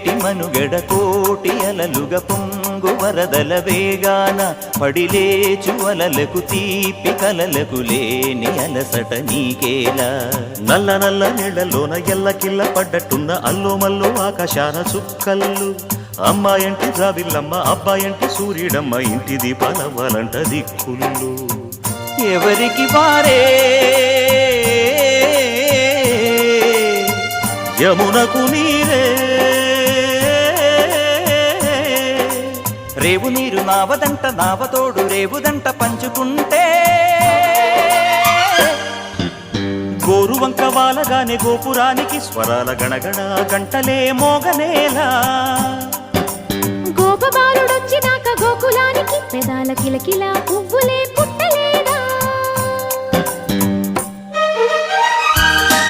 నేటి మనుగడ కోటి అలలుగా పొంగు వరదల వేగాన పడిలేచు అలలకు తీపి కలలకు లేని అలసట నీకేలా నల్ల నల్ల నీళ్లలోన ఎల్లకిల్ల పడ్డట్టున్న అల్లోమల్లో ఆకాశాన చుక్కల్లు అమ్మాయంటి జాబిల్లమ్మ అబ్బాయంటి సూర్యుడమ్మ ఇంటి దీపాలవ్వాలంట దిక్కుళ్ళు ఎవరికి వారే యమునకు నీరే రేవు నీరు నావదంట నావతోడు రేవుదంట పంచుకుంటే గోరువంక వాలగానే గోపురానికి స్వరాల గణగణ గంటలే మోగనేలా గోపబాలుడొచ్చినాక గోకులానికి పెదాల కిలకిలా పువ్వులే పుట్ట